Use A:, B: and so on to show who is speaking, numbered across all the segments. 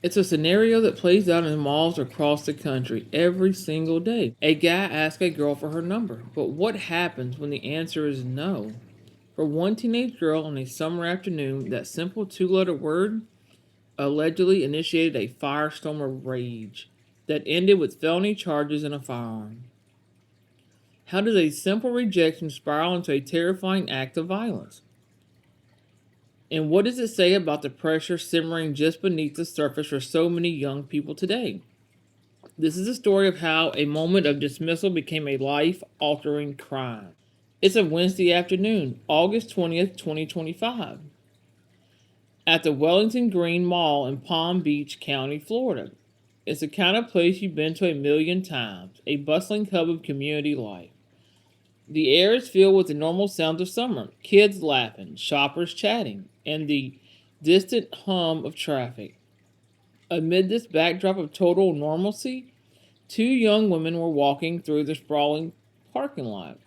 A: It's a scenario that plays out in malls across the country every single day. A guy asks a girl for her number, but what happens when the answer is no? For one teenage girl on a summer afternoon, that simple two-letter word allegedly initiated a firestorm of rage that ended with felony charges and a firearm. How does a simple rejection spiral into a terrifying act of violence? And what does it say about the pressure simmering just beneath the surface for so many young people today? This is a story of how a moment of dismissal became a life altering crime. It's a Wednesday afternoon, August 20th, 2025, at the Wellington Green Mall in Palm Beach County, Florida. It's the kind of place you've been to a million times, a bustling hub of community life. The air is filled with the normal sounds of summer, kids laughing, shoppers chatting, and the distant hum of traffic. Amid this backdrop of total normalcy, two young women were walking through the sprawling parking lot,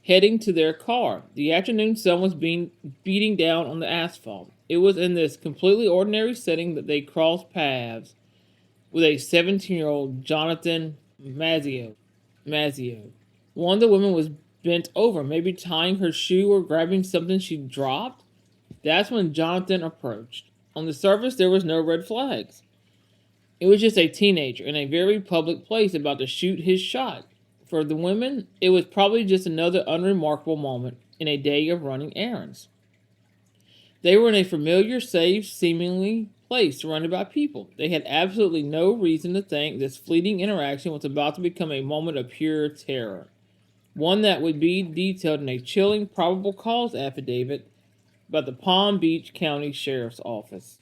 A: heading to their car. The afternoon sun was beating down on the asphalt. It was in this completely ordinary setting that they crossed paths with a 17-year-old Jonathan Mazzio. One of the women was bent over, maybe tying her shoe or grabbing something she dropped. That's when Jonathan approached. On the surface, there was no red flags. It was just a teenager in a very public place about to shoot his shot. For the women, it was probably just another unremarkable moment in a day of running errands. They were in a familiar, safe, seemingly place surrounded by people. They had absolutely no reason to think this fleeting interaction was about to become a moment of pure terror, one that would be detailed in a chilling probable cause affidavit by the Palm Beach County Sheriff's Office.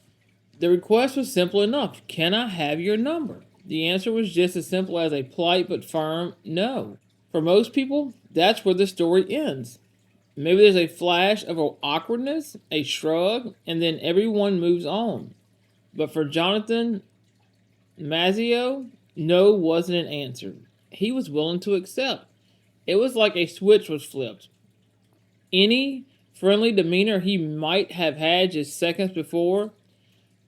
A: The request was simple enough. Can I have your number? The answer was just as simple as a polite but firm no. For most people, that's where the story ends. Maybe there's a flash of awkwardness, a shrug, and then everyone moves on. But for Jonathan Mazzio, no wasn't an answer. He was willing to accept. It was like a switch was flipped. Any friendly demeanor he might have had just seconds before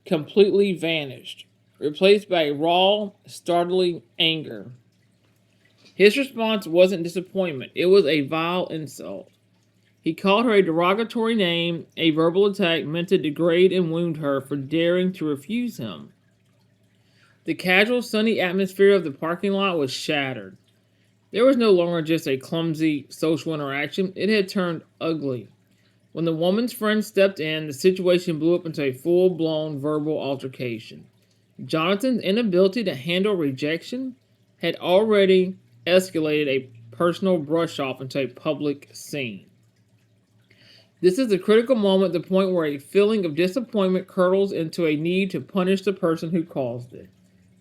A: completely vanished, replaced by a raw, startling anger. His response wasn't disappointment, it was a vile insult. He called her a derogatory name, a verbal attack meant to degrade and wound her for daring to refuse him. The casual, sunny atmosphere of the parking lot was shattered. There was no longer just a clumsy social interaction, it had turned ugly. When the woman's friend stepped in, the situation blew up into a full-blown verbal altercation. Jonathan's inability to handle rejection had already escalated a personal brush-off into a public scene. This is the critical moment, the point where a feeling of disappointment curdles into a need to punish the person who caused it.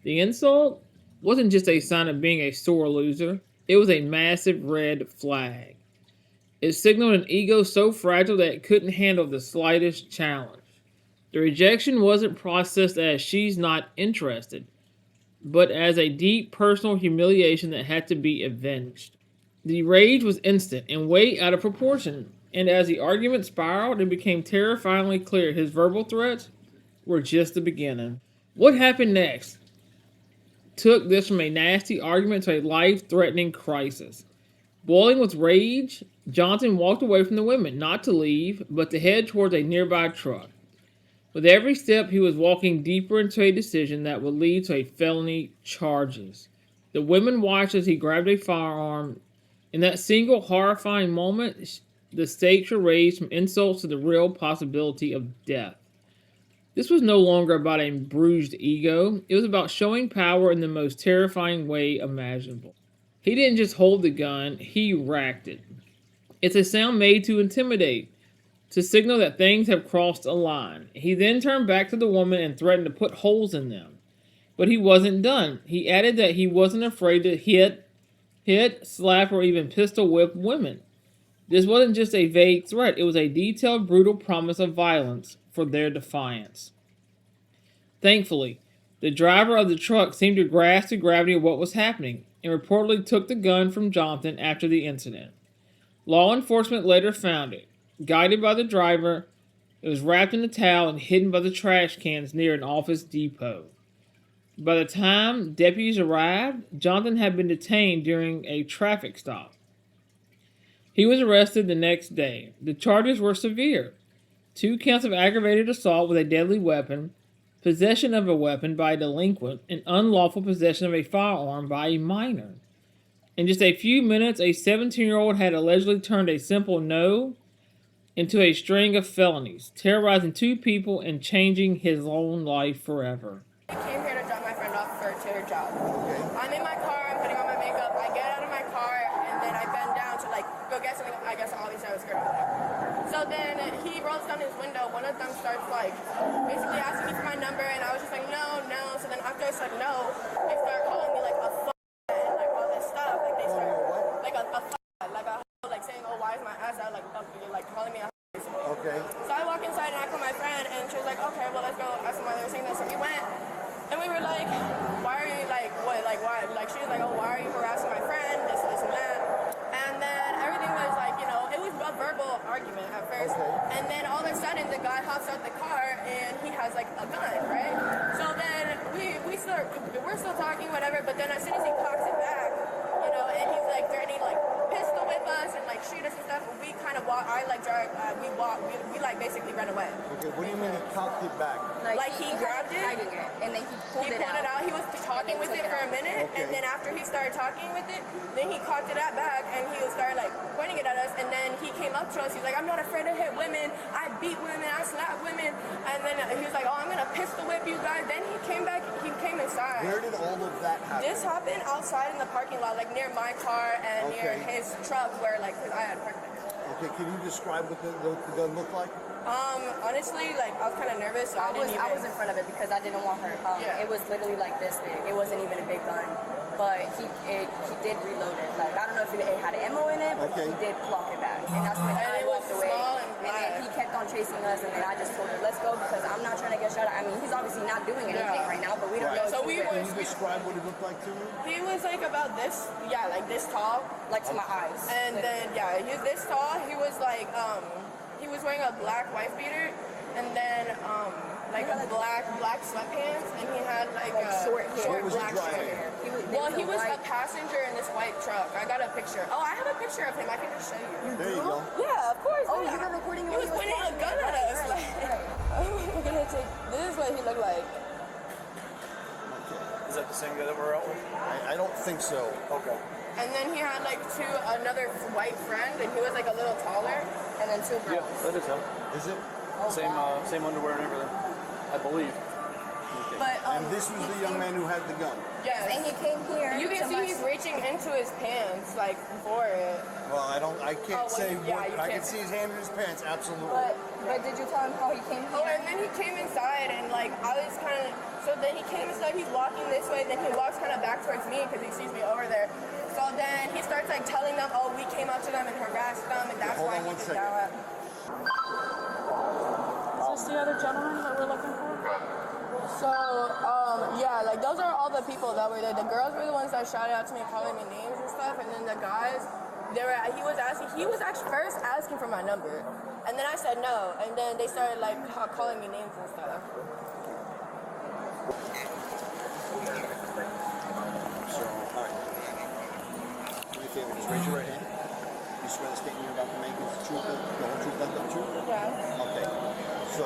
A: The insult wasn't just a sign of being a sore loser, it was a massive red flag. It signaled an ego so fragile that it couldn't handle the slightest challenge. The rejection wasn't processed as she's not interested, but as a deep personal humiliation that had to be avenged. The rage was instant and way out of proportion, and as the argument spiraled, it became terrifyingly clear his verbal threats were just the beginning. What happened next took this from a nasty argument to a life-threatening crisis. Boiling with rage, Johnson walked away from the women, not to leave, but to head towards a nearby truck. With every step, he was walking deeper into a decision that would lead to a felony charges. The women watched as he grabbed a firearm. In that single horrifying moment, the stakes were raised from insults to the real possibility of death. This was no longer about a bruised ego. It was about showing power in the most terrifying way imaginable. He didn't just hold the gun, he racked it. It's a sound made to intimidate, to signal that things have crossed a line. He then turned back to the woman and threatened to put holes in them. But he wasn't done. He added that he wasn't afraid to hit, slap, or even pistol whip women. This wasn't just a vague threat, it was a detailed, brutal promise of violence for their defiance. Thankfully, the driver of the truck seemed to grasp the gravity of what was happening and reportedly took the gun from Jonathan after the incident. Law enforcement later found it. Guided by the driver, It was wrapped in a towel and hidden by the trash cans near an office depot. By the time deputies arrived, Jonathan had been detained during a traffic stop. He was arrested the next day. The charges were severe: 2 counts of aggravated assault with a deadly weapon, possession of a weapon by a delinquent, and unlawful possession of a firearm by a minor. In just a few minutes, a 17-year-old had allegedly turned a simple no into a string of felonies, terrorizing 2 people and changing his own life forever.
B: I came here to drop my friend off to her job. I'm in my car, I'm putting on my makeup, I get out of my car, and then I bend down to go get something. I guess obviously I was scared of whatever. So then he rolls down his window, one of them starts basically asking me for my number, and I was just like, no. So then after I said no, they start calling me a and all this stuff. They start saying, oh, why is my ass out, calling me a basically.
C: Okay.
B: So I walk inside and I call my friend, and she was like, okay, well, let's go ask them why they were saying this. So we went, and we were like, why are you, why? She was like, oh, why are you harassing my friend, this and that. And then everything was it was a verbal argument at first. Okay. And then all of a sudden, the guy hops out the car, and he has, a gun, right? So then we're still talking, whatever, but then as soon as he cocks it back, and he's, threatening, pistol whip us and, shoot us and stuff, we kind of walk, we basically ran away.
C: Okay, what do you mean he cocked it back?
B: He grabbed it,
C: hiding
B: it, and then he pulled it out. He was talking with it for a minute,
C: okay.
B: And then after he started talking with it, then he cocked it back, and he started, pointing it at us, and then he came up to us, he's like, I'm not afraid to hit women, I beat women, I slap women, and then he was like, oh, I'm gonna pistol whip you guys. Then he came inside.
C: Where did all of that happen?
B: This happened outside in the parking lot, near my car and near his truck, where, because I had parked there.
C: Okay, can you describe what the gun looked like?
B: Honestly, I was kind of nervous, so I was in front of it because I didn't want her. It was literally this big. It wasn't even a big gun, but he did reload it. I don't know if it had ammo in it, but he did block it back, and that's when I walked away. And then he kept on chasing us, and then I just told her, let's go, because I'm not trying to get shot at. I mean, he's obviously not doing anything right now, but we don't know.
C: So can you describe what it looked like to me?
B: He was about this, this tall, to my eyes. And then he was this tall. He was he was wearing a black wife beater, and then a black sweatpants, and he had short black hair. He was a passenger in this white truck. I got a picture. Oh, I have a picture of him. I can just show you.
C: There you go.
B: Yeah, of course.
C: Oh, you were recording him.
B: He was pointing a gun at us. This is what he looked like.
D: Is that the same guy that we're out with?
C: I don't think so.
D: Okay.
B: And then he had another white friend, and he was a little taller, and then 2 girls.
D: Yeah, that is him.
C: Is it?
B: Oh,
D: Same underwear and everything, I believe.
C: Okay.
B: But,
C: and this was the young man who had the gun?
B: Yes. And he came here. You can see he's reaching into his pants, for it.
C: Well, I can't say what. I can
B: can't.
C: see his hand in his pants, absolutely.
B: But did you tell him how he came here? Oh, and then he came inside, and I was kind of. So then he came inside. He's walking this way, then he walks kind of back towards me because he sees me over there. So then he starts telling them, oh, we came up to them and harassed them, and that's why he did that. Is this the other gentleman that we're looking for? So, those are all the people that were there. The girls were the ones that shouted out to me, calling me names and stuff, and then the guys, he was actually first asking for my number, and then I said no, and then they started calling me names and stuff.
C: So, all right. Do me a favor, just raise your right hand. You swear the statement you're about to make is the truth, the whole truth, nothing but the truth?
B: Yeah.
C: Okay. So,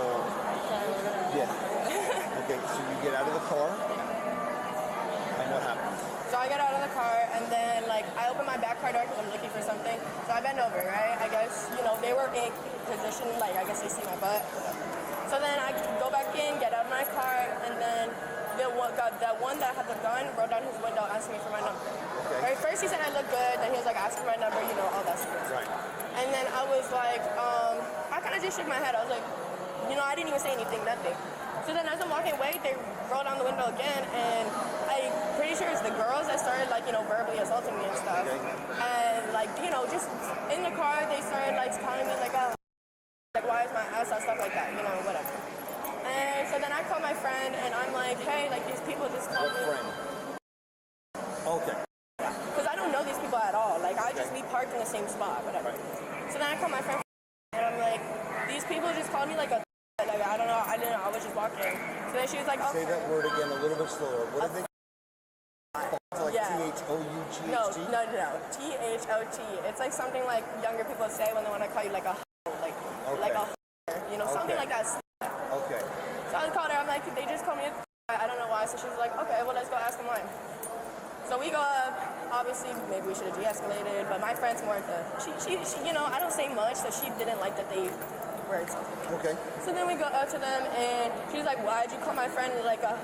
C: okay, so you get out of the car, and what happened?
B: So I got out of the car, and then I opened my back car door because I'm looking for something. So I bend over, right? I guess they were in position, I guess they see my butt. So then I go back in, get out of my car, and then that one that had the gun rolled down his window, asking me for my number.
C: Okay.
B: Right, first he said I look good, then he was asking my number, all that stuff.
C: Right.
B: And then I was I kind of just shook my head. I was like, I didn't even say anything, nothing. So then as I'm walking away, they roll down the window again, and I'm pretty sure it's the girls that started verbally assaulting me and stuff.
C: Okay.
B: And just in the car, they started calling me oh, why is my ass out, stuff like that, whatever. And so then I call my friend, and I'm like, hey, these people just called me.
C: What friend? Okay.
B: Because I don't know these people at all. We parked in the same spot, whatever. Right. So then I call my friend, and I'm like, these people just called me a I don't know. I didn't know. I was just walking. So then she was like,
C: Say
B: okay.
C: that word again a little bit slower. What did they? Like
B: Yeah.
C: T-H-O-U-G-H-T?
B: No. T-H-O-T. It's like something like younger people say when they want to call you like a like a you know, something like that.
C: Okay.
B: So I called her. I'm like, they just called me. I don't know why. So she was like, okay, well let's go ask them why. So we go up. Obviously, maybe we should have de-escalated, but my friend's more into. She, you know, I don't say much, so she didn't like that they were insulting me.
C: Okay.
B: So then we go up to them, and she was like, why'd you call my friend like a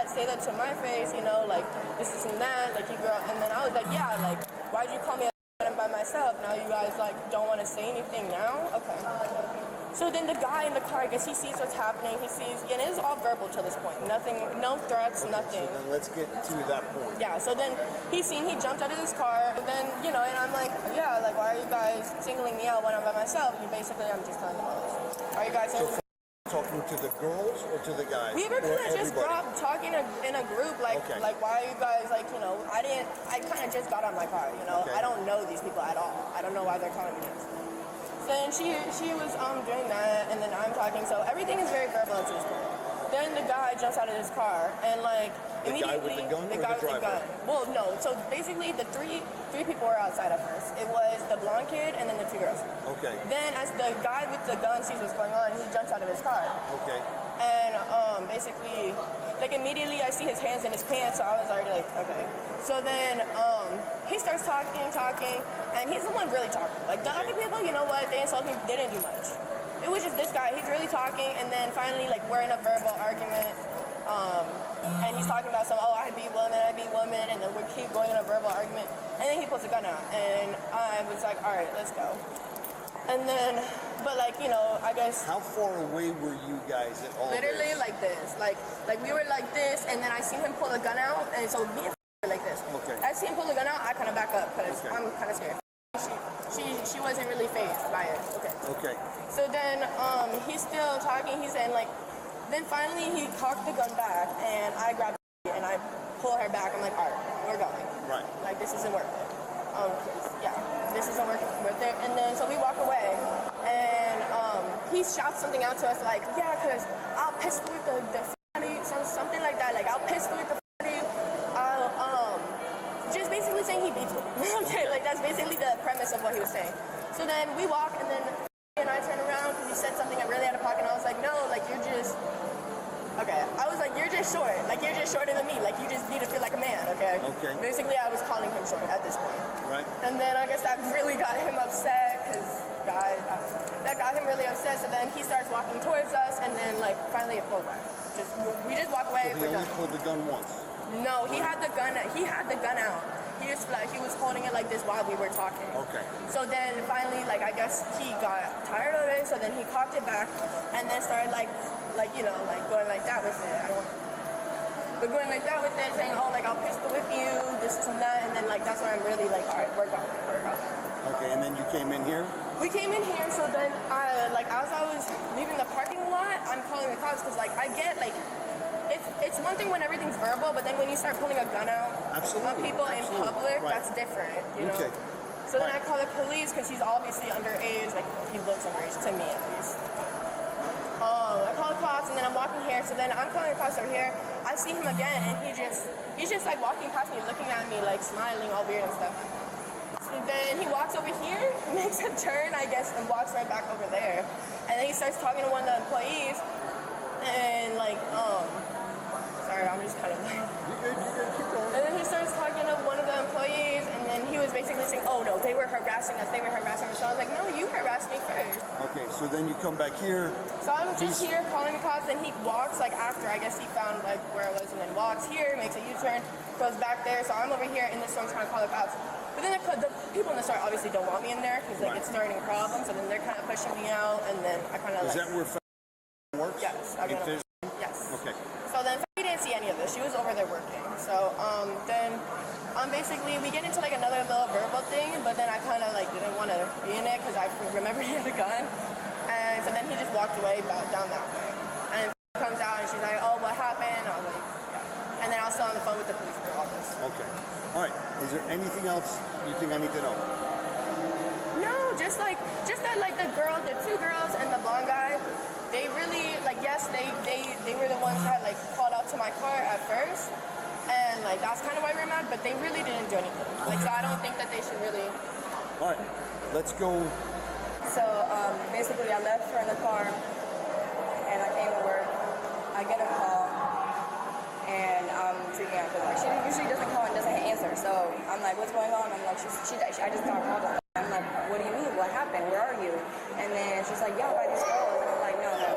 B: say that to my face, you know, like this and that, like you girl. And then I was like, yeah, like why'd you call me a by myself? Now you guys like don't want to say anything now? Okay. So then the guy in the car, I guess he sees what's happening. He sees, and it is all verbal to this point. Nothing, no threats, nothing.
C: So then let's get to that point.
B: Yeah, so then he jumped out of his car, and then, you know, and I'm like, yeah, like, why are you guys singling me out when I'm by myself? And basically, I'm just telling them all this. Are you guys
C: Talking to the girls or to the guys?
B: We were kind
C: Or
B: of just talking in a group, like, like, why are you guys, like, you know, I kind of just got on my car, you know. I don't know these people at all. I don't know why they're calling me this. Then she was doing that, and then I'm talking, so everything is very verbal at this point. Then the guy jumps out of his car, and like immediately
C: the guy with the gun.
B: Well, no. So basically, the three people were outside at first. It was the blonde kid and then the two girls.
C: Okay.
B: Then as the guy with the gun sees what's going on, he jumps out of his car.
C: Okay.
B: And basically, like immediately I see his hands in his pants, so I was already like, okay. So then he starts talking, and he's the one really talking. Like the other people, you know what, they insulted me, they didn't do much. It was just this guy, he's really talking, and then finally, like, we're in a verbal argument, and he's talking about some, I beat women, and then we keep going in a verbal argument, and then he pulls a gun out, and I was like, all right, let's go. And then, but like, you know, I guess.
C: How far away were you guys at all?
B: Literally like this, like we were like this, and then I seen him pull a gun out, and so me and were like this.
C: Okay.
B: I see him pull a gun out, I kind of back up, because I'm kind of scared. She wasn't really fazed by it. Okay.
C: Okay.
B: So then he's still talking. He's saying like, then finally he cocked the gun back, and I grabbed it and I pull her back. I'm like, all right, we're going.
C: Right.
B: Like this isn't worth it. Yeah, this isn't worth it. And then so we walk away, and he shouts something out to us like, yeah, cause I'll pistol with the something like that. Like I'll pistol with the I'll just basically saying he beats me. Okay, like that's basically the premise of what he was saying. So then we walk, and then I turn around because he said something I'm really out of pocket, and I was like, no, like you're just, okay. I was like, you're just short. Like you're just shorter than me. Like you just need to feel like a man, okay?
C: Okay.
B: Basically, I was calling him short at this point.
C: Right.
B: And then I guess that really got him upset because that got him really upset. So then he starts walking towards us, and then like finally it pulled back. We just walk away.
C: So he only pulled the gun once.
B: No, he had the gun. He had the gun out. He was holding it like this while we were talking.
C: Okay.
B: So then finally, like I guess he got tired of it. So then he cocked it back, and then started like you know, like going like that with it. But going like that with it, saying, oh, like I'll pistol with you, this and that, and then like that's when I'm really like, all right, we're going.
C: Okay, and then you came in here.
B: We came in here, so then like as I was leaving the parking lot, I'm calling the cops because like I get like. It's one thing when everything's verbal, but then when you start pulling a gun out on people in public, that's different, you know?
C: Okay.
B: So then I call the police because he's obviously underage, like he looks underage to me at least. I call the cops, and then I'm walking here, so then I'm calling the cops over here. I see him again, and he's just like walking past me, looking at me, like smiling all weird and stuff. So then he walks over here, makes a turn, I guess, and walks right back over there. And then he starts talking to one of the employees, and like, sorry, I'm just kind of like.
C: You're good, keep going.
B: And then he starts talking to one of the employees, and then he was basically saying, oh no, they were harassing us. So I was like, no, you harassed me first.
C: Okay, so then you come back here.
B: So I'm just here calling the cops, and he walks like after, I guess he found like where I was, and then walks here, makes a U-turn, goes back there. So I'm over here in the store trying to call the cops. But then the people in the store obviously don't want me in there because like it's starting problems, so then they're kind of pushing me out, and then I kind of like.
C: Is that where works?
B: Yes. Yes.
C: Okay.
B: So then we didn't see any of this. She was over there working. So then basically we get into like another little verbal thing, but then I kind of like didn't want to be in it because I remembered he had a gun. And so then he just walked away down that way. And comes out and she's like, oh, what happened? I was like, yeah. And then I was still on the phone with the police for all this.
C: Okay. All right. Is there anything else you think I need to know?
B: No, just that like the two girls and the blonde guy, they really, like, yes, up to my car at first, and like that's kind of why we were mad. But they really didn't do anything. Like, so I don't think that they should really.
C: All right, let's go.
B: So basically, I left her in the car, and I came to work. I get a call, and I'm freaking out because like she usually doesn't call and doesn't answer. So I'm like, "What's going on?" I'm like, I just got called." I'm like, "What do you mean? What happened? Where are you?" And then she's like, "Yeah, by these girls." And I'm like, "No, no."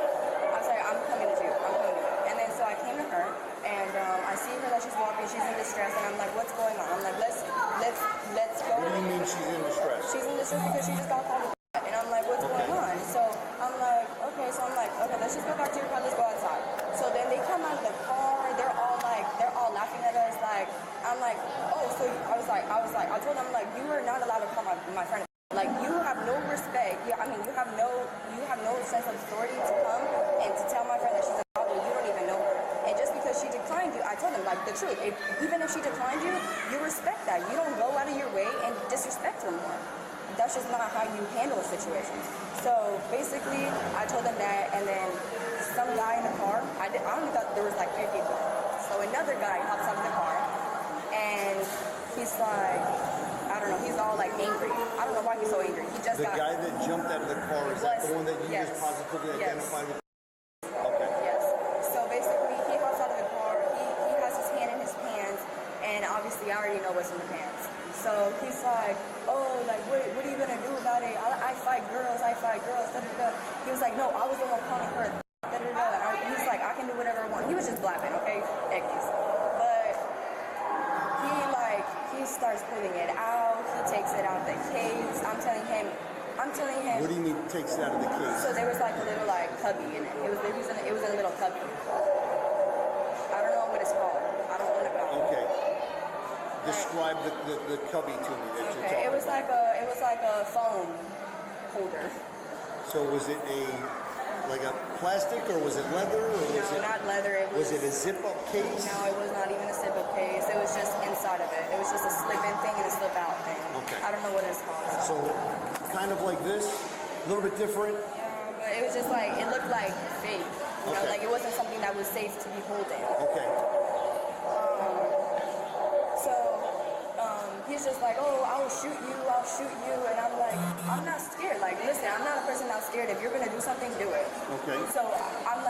B: I was like, "I'm coming to you. I'm coming to you." And then so I came to her, and I see her that she's walking. She's in distress, and I'm like, "What's going on?" I'm like, "Let's go."
C: What do you mean she's in distress?
B: She's in distress because she just got called. And I'm like, "What's going on?" So I'm like, "Okay." So I'm like, "Okay, let's just go back to your car. Let's go outside." So then they come out of the car. They're all laughing at us. Like, I'm like, "Oh." So I told them, like, "You are not allowed to call my friend. Like, you have no respect. You have no sense of authority to come and to tell my friend that she's a problem. You don't even know her. And just because she declined you," I told them, like, the truth. Even if she declined you, you respect that. You don't go out of your way and disrespect her more. That's just not how you handle situations. So basically, I told them that, and then some guy in the car, I only thought there was like 3 people. So another guy hops out of the car, and he's like, I don't know, he's all like angry. I don't know why he's so angry. He just
C: The
B: got...
C: guy that jumped out of the car, is that the one that you
B: Yes.
C: just positively
B: Yes.
C: identified with? Okay.
B: Yes. So basically, he hops out of the car. He has his hand in his pants, and obviously, I already know what's in the pants. So he's like, "Oh, like, what are you gonna do about it? I fight girls. Da, da, da." He was like, "No, I was the one calling her. Da, da, da." He's like, "I can do whatever I want." He was just blabbing, okay, X. But he starts pulling it out. He takes it out of the case. I'm telling him.
C: What do you mean takes it out of the case?
B: So there was like a little like cubby in it. It was in a little cubby. I don't know what it's called. I don't want to go.
C: Okay. Describe the cubby to me that you're talking
B: It was
C: about.
B: like a phone holder.
C: So was it like a plastic, or was it leather, or was
B: No,
C: it
B: not leather.
C: was it a zip-up case?
B: No, it was not even a zip-up case. It was just inside of it. It was just a slip-in thing and a slip-out thing.
C: Okay.
B: I don't know what it's called.
C: So kind of like this, a little bit different.
B: Yeah, but it was just like, it looked like fake. You know,
C: Okay.
B: like it wasn't something that was safe to be holding.
C: Okay.
B: So he's just like, "Oh, I'll shoot you. And I'm like, "I'm not scared. Like, listen, I'm not a person that's scared. If you're gonna do something, do it."
C: Okay.
B: So I'm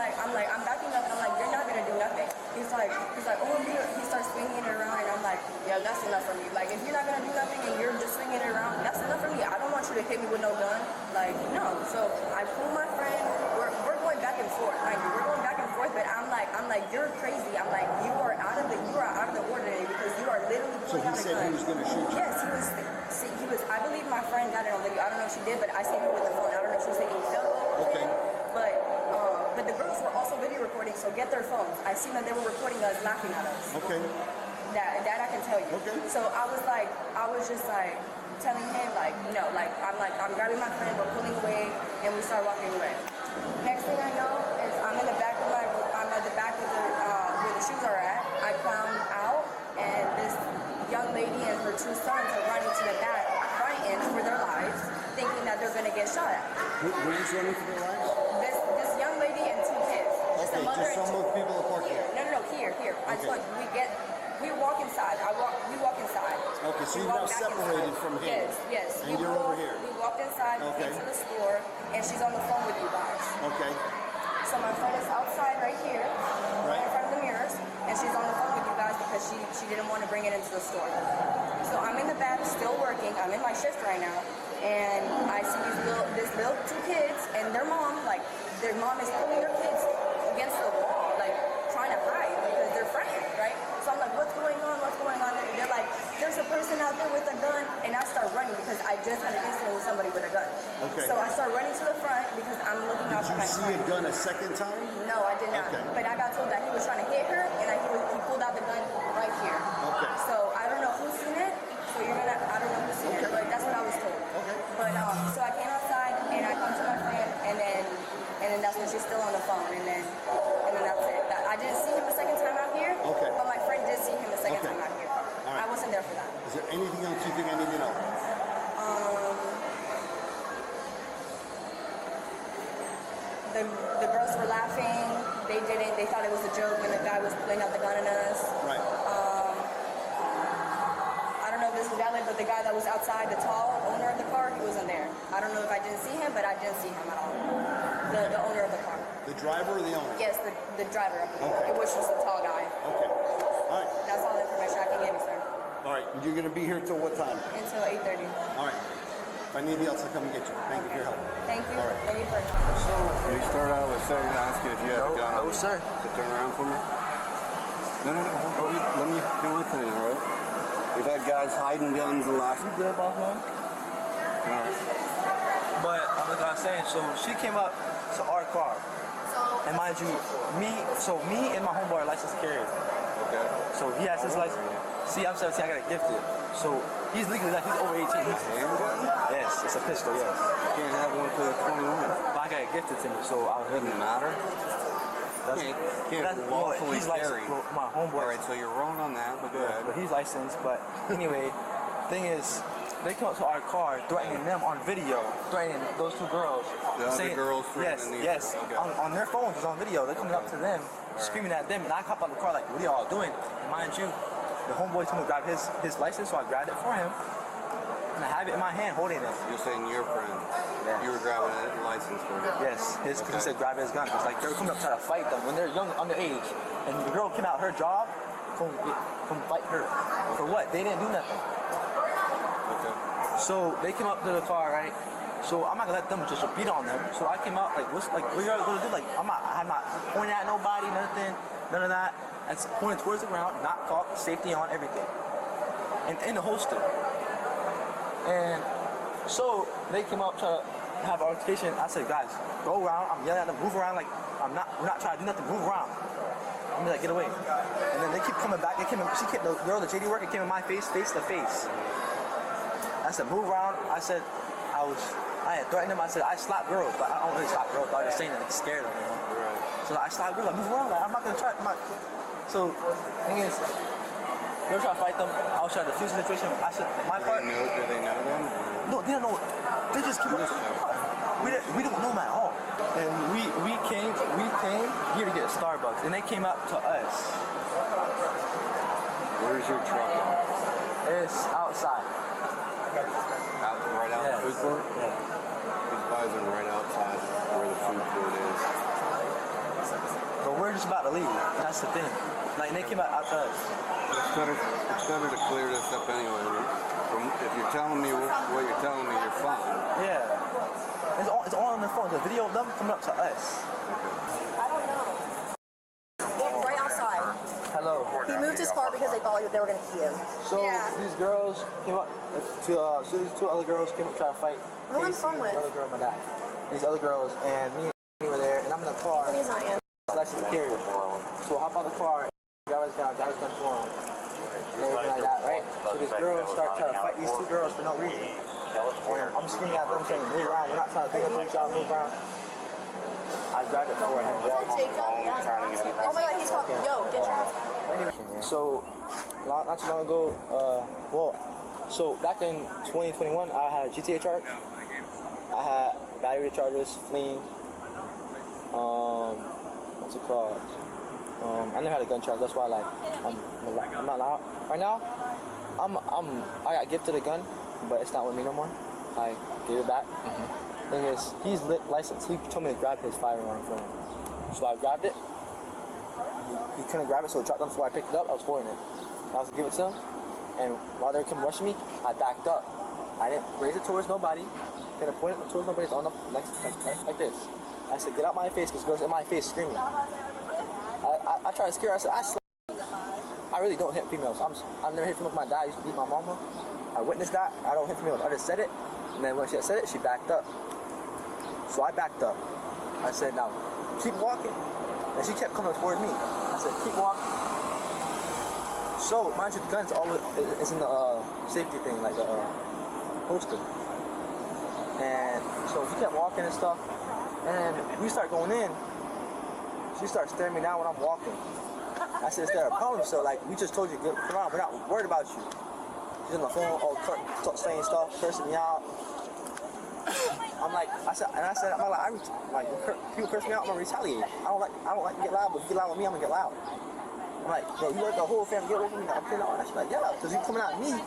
B: backing up, and I'm like, "You're not gonna do nothing." He's like, "Oh," he starts swinging it around, and I'm like, "Yeah, that's enough for me. Like, if you're not gonna do nothing and you're just swinging it around, that's enough for me. I don't want you to hit me with no gun. Like, no." So I pull my friend. We're going back and forth. Like, we're going back and forth, but I'm like, "You're crazy." I'm like, "You are out of the ordinary because you are literally
C: So
B: pulling
C: he
B: out a
C: said
B: gun."
C: he was going to shoot you.
B: Yes, he was. See, he was. I believe my friend got it on video. I don't know if she did, but I seen her with the phone. I don't know if she was taking film.
C: Okay.
B: But the girls were also video recording, so get their phones. I seen that they were recording us laughing at us.
C: Okay.
B: That I can tell you.
C: Okay.
B: So I was just like telling him like, no, I'm grabbing my friend, we're pulling away, and we start walking away. Next thing I know is I'm at the back of where the shoes are at. I found out, and this young lady and her 2 sons are running to the back, fighting for their lives, thinking that they're gonna get shot at.
C: Who's running for their lives?
B: This young lady and 2 kids. Just a
C: Okay,
B: mother
C: just
B: and
C: some of the people are parking.
B: No, here. I just want, we walk inside. We walk inside.
C: Okay, so
B: We
C: you're
B: walk
C: now
B: back
C: separated
B: inside.
C: from him.
B: Yes.
C: And you're over here.
B: We walked inside
C: Okay.
B: into the store, and she's on the phone with you guys.
C: Okay.
B: So my friend is outside right here, right in front of the mirrors, and she's on the phone with you guys because she didn't want to bring it into the store. So I'm in the back, still working. I'm in my shift right now, and I see these little 2 kids and their mom is pulling their kids against the wall, like trying to hide because they're frightened, right? So I'm like, what's going on? And they're like, there's a person out there with a gun, and I start running because I just had an incident with somebody with a gun.
C: Okay.
B: So I start running to the front because I'm looking out for
C: Did
B: my
C: you see
B: friend.
C: a gun a second time?
B: No, I did not.
C: Okay.
B: But I got told that he was trying to hit her, and he pulled out the gun right here.
C: Okay.
B: So I don't know who's seen it. So I don't know who's seen it, but that's what I was told.
C: Okay.
B: But so I came outside and I come to my friend, and then that's when she's still on the phone, and then that's it. I didn't see him the second time out here.
C: Okay.
B: But my friend did see him the second
C: Okay.
B: time out here.
C: All right.
B: I wasn't there for that.
C: Is there anything else you think I need to know?
B: The girls were laughing. they didn't. They thought it was a joke when the guy was pulling out the gun on us.
C: Right.
B: I don't know if this is valid, but the guy that was outside, the tall owner of the car, he wasn't there. I don't know if I didn't see him, but I didn't see him at all. The owner of the car.
C: The driver or the owner?
B: Yes, the driver of the car.
C: Okay.
B: It was just a tall guy.
C: Okay. All right.
B: That's all the information I can give you, sir.
C: All right. You're going to be here till what time?
B: Until 8:30.
C: All right. If I need anything else, I'll come and get you. Thank you for your help.
B: Thank you.
C: All right.
B: Thank you for
E: Can you start out with saying, asking if you have a gun?
D: No, sir.
E: To turn around for me? No. Let me do my thing, all right? We've had guys hiding guns the last...
D: You good, boss man?
E: All right.
D: But like I was saying, so she came up to our car. And mind you, me and my homeboy are licensed carriers.
E: Okay.
D: So he has his license. See, I'm 17, I got it gifted. So he's legally, like, he's over 18.
E: Handgun?
D: Yes, it's a pistol, yes.
E: You can't have one till you're 21.
D: But I got it gifted to me, so I was
E: Doesn't matter. Can't lawfully
D: he's
E: carry.
D: licensed. Well, my homeboy.
E: All right, so you're wrong on that, but go ahead.
D: But he's licensed. But anyway, thing is, they come up to our car threatening them on video, threatening those two girls.
E: The other girls
D: yes,
E: threatening these
D: yes,
E: girls, okay.
D: on their phones, it's on video. They're coming up to them, screaming at them, and I hop out the car like, what are y'all doing? And mind you, the homeboy told me to grab his license, so I grabbed it for him, and I have it in my hand holding it.
E: You're saying your friend.
D: Yeah.
E: You were grabbing a license for him.
D: Yes, he said grab his gun. It's like they're coming up trying to fight them when they're young, underage, and the girl came out, her job, come fight her. For what? They didn't do nothing.
E: Okay.
D: So they came up to the car, right? So I'm not gonna let them just beat on them. So I came out like, what are you gonna do? Like, I'm not pointing at nobody, nothing, none of that. That's pointing towards the ground, not cocked, safety on, everything, and in the holster. And so they came up to have an altercation. I said, guys, go around. I'm yelling at them, move around. Like, we're not trying to do nothing. Move around. I'm like, get away. And then they keep coming back. The girl, the JD worker, came in my face to face. I said, move around. I said, I had threatened them. I said, I slap girls, but I don't really slap girls. But I was just saying that it's scared of them.
E: Right.
D: So I slap girls. Like, move around. Like, I'm not gonna try. So, thing is, they were trying to fight them. I was trying to defuse the situation. I said, my part.
E: Do they know them?
D: No, they don't know. They just came up. We don't know them at all. And we came here to get a Starbucks, and they came up to us.
E: Where's your truck at?
D: It's outside.
E: Right out the food court?
D: Yeah.
E: These guys are right outside where the food court is.
D: But we're just about to leave. That's the thing. Like, they came out to us.
E: It's better to clear this up anyway. If you're telling me what you're telling me, you're fine.
D: Yeah. It's all on the phone. The video of them coming up to us.
B: I don't know. They're right outside.
D: Hello.
B: He moved his car because they thought they were going to kill him.
D: So
B: Yeah.
D: these girls came up so these two other girls came up trying to fight.
B: Who am I
D: Casey
B: from
D: and
B: with?
D: the other girl, my dad. These other girls, and me and were there, and I'm in the car.
B: He's not in.
D: That's the carrier. So I hop out the car, driver's gun for him. And everything like that, right? So these girls start trying to fight these two girls for no reason. And I'm screaming at them saying, move around, we're not trying to take a punch, y'all move around. I grabbed it for him.
B: Oh my god, he's talking. Yo, get your ass.
D: So, not too long ago, so back in 2021, I had a GTA charge. I had battery charges, fleeing. What's it called? I never had a gun charge. That's why, like, I'm not allowed right now. I got gifted a gun, but it's not with me no more. I gave it back. Thing is, he's licensed. He told me to grab his firearm from him, so I grabbed it. He couldn't grab it, so it dropped on the floor. I picked it up. I was holding it. I was gonna give it to him, and while they were coming rushing me, I backed up. I didn't raise it towards nobody. Didn't point it towards nobody. It's on the like this. I said, "Get out my face," because girls in my face screaming. I tried to scare her. I said, I really don't hit females. I've never hit females. My dad used to beat my mama. I witnessed that. I don't hit females. I just said it, and then when she had said it, she backed up. So I backed up. I said, "Now, keep walking." And she kept coming towards me. I said, "Keep walking." So, mind you, the gun's always it's in the safety thing, like the holster. And so she kept walking and stuff. And we start going in. She starts staring me down when I'm walking. I said, "Is there a problem?" So, like, we just told you, come on, we're not worried about you. She's on the phone, saying stuff, cursing me out. I said, I'm like, people curse me out, I'm gonna retaliate. I don't like to get loud, but if you get loud with me, I'm gonna get loud. I'm like, bro, you let the whole family get away from me. I'm putting all that shit. Like, yeah, because you coming at me. You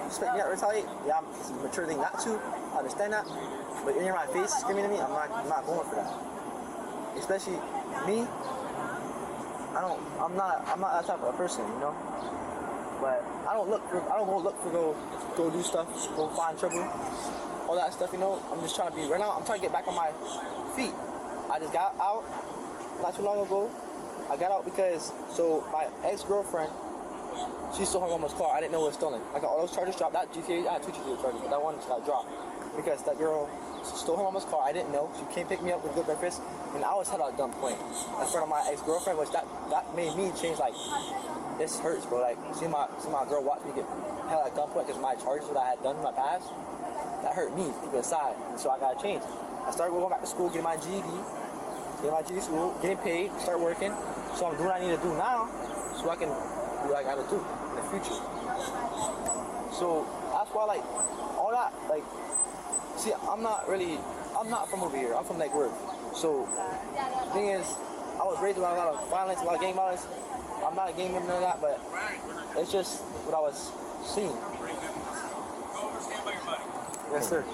D: expect me not to retaliate? Yeah, it's a mature thing not to. I understand that. But in my face screaming at me, I'm not going for that. Especially me. I'm not that type of person, you know. But I don't go do stuff, go find trouble, all that stuff, you know. I'm just trying to be right now. I'm trying to get back on my feet. I just got out not too long ago. I got out because my ex-girlfriend, she stole her mama's car. I didn't know it was stolen. I got all those charges dropped. That GTA, I had 2 GTA charges, but that one just got dropped because that girl stole her mama's car. I didn't know. She came pick me up with good breakfast, and I was held at gunpoint in front of my ex-girlfriend, which that made me change. Like, this hurts, bro. Like, see my girl watch me get held at gunpoint because my charges that I had done in my past, that hurt me deep inside, and so I gotta change. I started going back to school, getting my GED, school, getting paid, start working. So I'm doing what I need to do now, so I can do what I gotta do in the future. So that's why, like, all that, like, see, I'm not from over here. I'm from Lake Worth. So the thing is, I was raised around a lot of violence, a lot of gang violence. I'm not a gang member, none of that, but it's just what I was seeing. Yes, sir.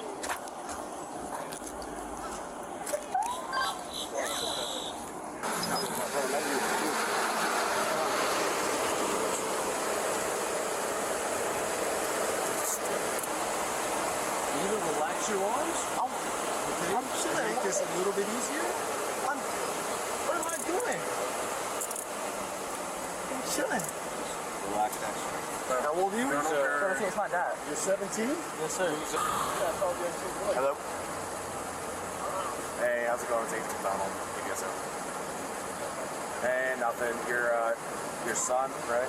C: Relax your arms.
D: I'm chilling.
C: Make this a little bit easier.
D: What am I doing? I'm chilling.
C: Relax that shit. How old are you?
D: 17, it's my dad.
C: You're 17?
D: Yes, sir.
F: Hello. Hey, how's it going? It's Agent McDonald. PDSO. Hey, nothing. Your son, right?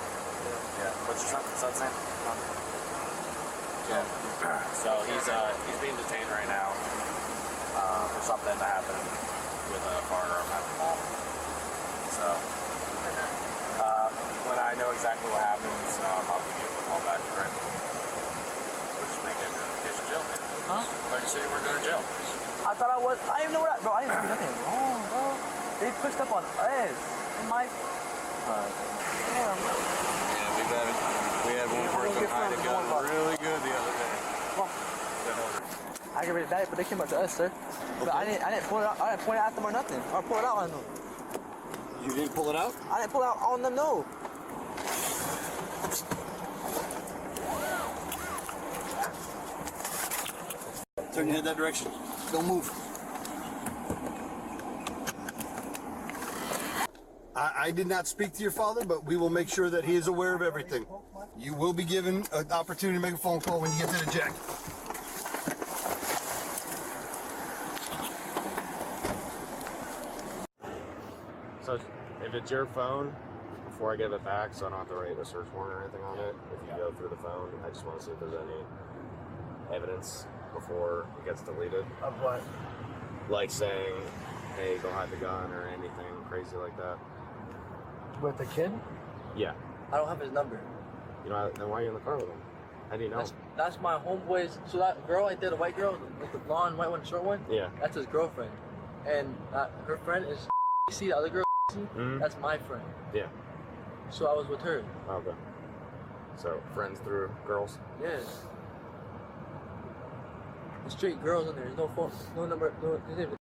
F: Yeah. What's your son's name? Yeah. So he's being detained right now for something that happened with a firearm at the mall. So when I know exactly what happens, I'll give you a call back, right? We're just making a notification jail, man. Huh? Like you said, we're going to jail.
D: I thought I was. I didn't know what. Bro, I didn't do nothing wrong, bro. They pushed up on us. My. Damn, bro.
E: Yeah, we had one person hide a gun really good the other day.
D: I get rid of that, but they came up to us, sir. But I didn't pull it out. I didn't point it at them or nothing. Or pull it out on them.
C: You didn't pull it out?
D: I didn't pull it out on them, no.
C: Turn your head that direction. Don't move. I did not speak to your father, but we will make sure that he is aware of everything. You will be given an opportunity to make a phone call when you get to the jack.
F: So if it's your phone, before I give it back, so I don't have to write a search warrant or anything on it, if you go through the phone, I just want to see if there's any evidence before it gets deleted.
D: Of what?
F: Like saying, hey, go hide the gun or anything crazy like that.
D: With the kid?
F: Yeah.
D: I don't have his number.
F: You know, then why are you in the car with him? How do you know?
D: That's my homeboy's. So that girl right there, the white girl, with the blonde, white one, short one.
F: Yeah.
D: That's his girlfriend, and her friend is. See the other girl?
F: Mm-hmm.
D: That's my friend.
F: Yeah.
D: So I was with her.
F: Okay. So friends through girls.
D: Yes. There's straight girls in there. There's no phone, no number, no. His name is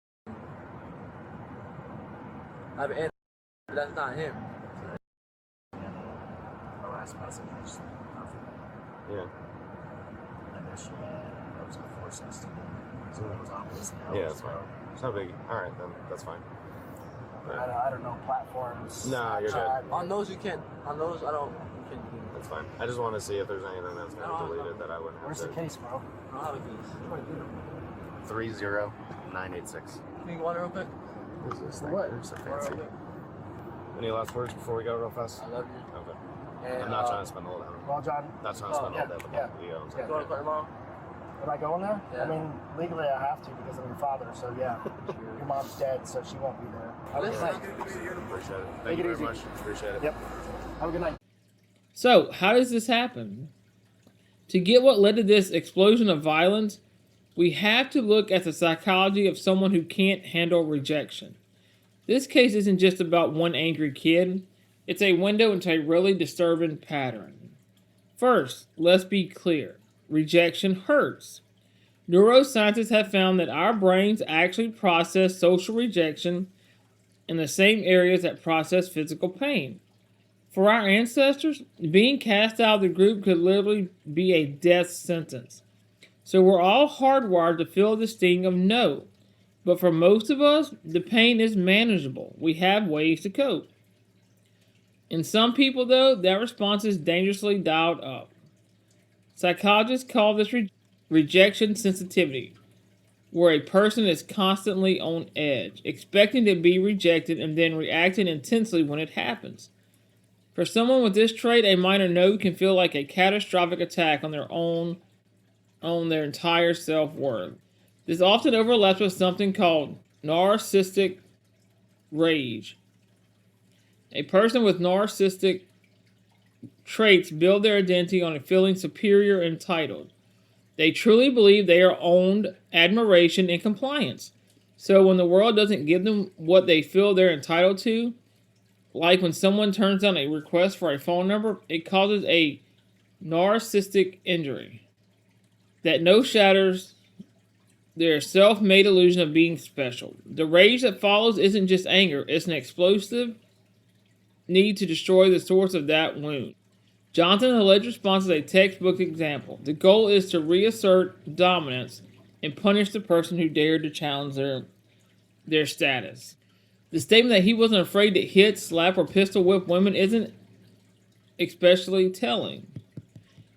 D: I have an, but that's not him.
F: The last message was nothing. Yeah. Initially, I was gonna force us to. So it was obvious. Yeah, that's fine. It's not big. All right, then that's fine.
G: I don't know platforms.
F: Nah, you're good.
D: On those you can't. On those I don't. You can't do
F: That's fine. I just want to see if there's anything that's going to be deleted that I wouldn't have
G: Where's
F: to.
G: the case, bro?
D: I don't have a case.
F: 30986.
D: Can you go on real quick?
F: What is this thing?
G: What?
F: You're so fancy. Any last words before we go real fast?
D: I love you.
F: Okay.
D: And,
F: I'm not trying to spend all day.
G: Well, John,
F: Not trying to spend all day with
G: yeah.
F: you.
G: Yeah.
D: You want to put your mom?
G: am I going there?
D: Yeah.
G: I mean, legally I have to because I'm your father, so yeah. Your mom's dead, so she won't be there. Have a good night.
F: Appreciate it.
G: Take
F: Thank
G: it
F: you
G: easy.
F: very much. Appreciate it.
G: Yep. Have a good night.
A: So, how does this happen? To get what led to this explosion of violence, we have to look at the psychology of someone who can't handle rejection. This case isn't just about one angry kid, it's a window into a really disturbing pattern. First, let's be clear, rejection hurts. Neuroscientists have found that our brains actually process social rejection in the same areas that process physical pain. For our ancestors, being cast out of the group could literally be a death sentence. So we're all hardwired to feel the sting of no. But for most of us, the pain is manageable. We have ways to cope. In some people, though, that response is dangerously dialed up. Psychologists call this rejection sensitivity, where a person is constantly on edge, expecting to be rejected and then reacting intensely when it happens. For someone with this trait, a minor no can feel like a catastrophic attack on their entire self-worth. This often overlaps with something called narcissistic rage. A person with narcissistic traits build their identity on a feeling superior and entitled. They truly believe they are owned, admiration, and compliance. So when the world doesn't give them what they feel they're entitled to, like when someone turns down a request for a phone number, it causes a narcissistic injury. That no shatters their self-made illusion of being special. The rage that follows isn't just anger, it's an explosive need to destroy the source of that wound. Jonathan's alleged response is a textbook example. The goal is to reassert dominance and punish the person who dared to challenge their status. The statement that he wasn't afraid to hit, slap, or pistol whip women isn't especially telling.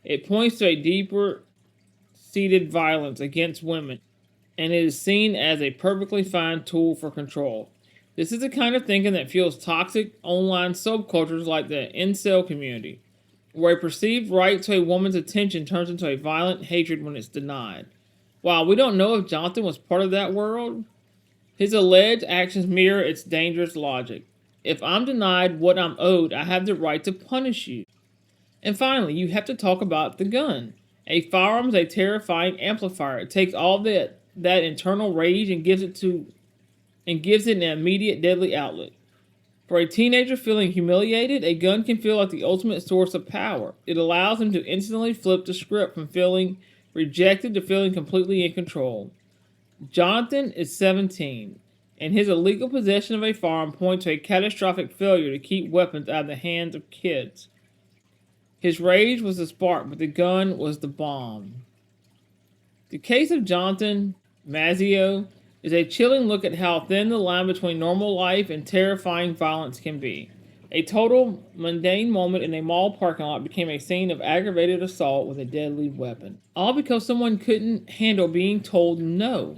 A: It points to a deeper seated violence against women, and it is seen as a perfectly fine tool for control. This is the kind of thinking that fuels toxic online subcultures like the incel community, where a perceived right to a woman's attention turns into a violent hatred when it's denied. While we don't know if Jonathan was part of that world, his alleged actions mirror its dangerous logic. If I'm denied what I'm owed, I have the right to punish you. And finally, you have to talk about the gun. A firearm is a terrifying amplifier. It takes all that internal rage and gives it an immediate deadly outlet. For a teenager feeling humiliated, a gun can feel like the ultimate source of power. It allows them to instantly flip the script from feeling rejected to feeling completely in control. Jonathan is 17, and his illegal possession of a firearm points to a catastrophic failure to keep weapons out of the hands of kids. His rage was the spark, but the gun was the bomb. The case of Jonathan Mazzeo is a chilling look at how thin the line between normal life and terrifying violence can be. A total mundane moment in a mall parking lot became a scene of aggravated assault with a deadly weapon. All because someone couldn't handle being told no.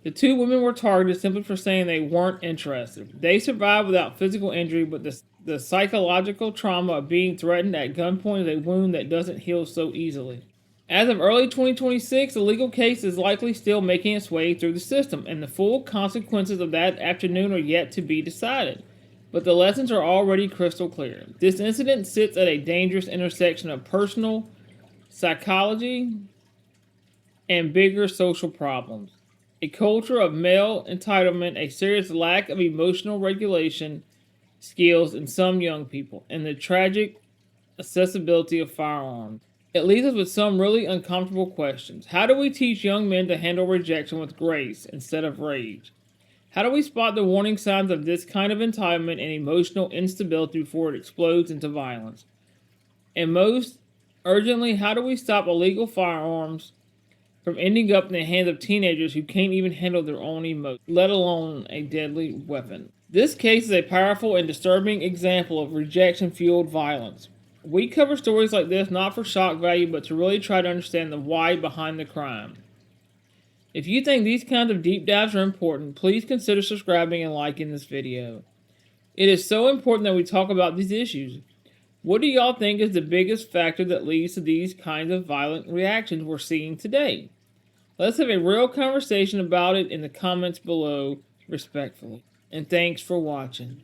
A: The two women were targeted simply for saying they weren't interested. They survived without physical injury, but the psychological trauma of being threatened at gunpoint is a wound that doesn't heal so easily. As of early 2026, the legal case is likely still making its way through the system, and the full consequences of that afternoon are yet to be decided. But the lessons are already crystal clear. This incident sits at a dangerous intersection of personal psychology and bigger social problems. A culture of male entitlement, a serious lack of emotional regulation skills in some young people, and the tragic accessibility of firearms. It leaves us with some really uncomfortable questions. How do we teach young men to handle rejection with grace instead of rage? How do we spot the warning signs of this kind of entitlement and emotional instability before it explodes into violence? And most urgently, how do we stop illegal firearms from ending up in the hands of teenagers who can't even handle their own emotions, let alone a deadly weapon? This case is a powerful and disturbing example of rejection-fueled violence. We cover stories like this not for shock value, but to really try to understand the why behind the crime. If you think these kinds of deep dives are important, please consider subscribing and liking this video. It is so important that we talk about these issues. What do y'all think is the biggest factor that leads to these kinds of violent reactions we're seeing today? Let's have a real conversation about it in the comments below, respectfully. And thanks for watching.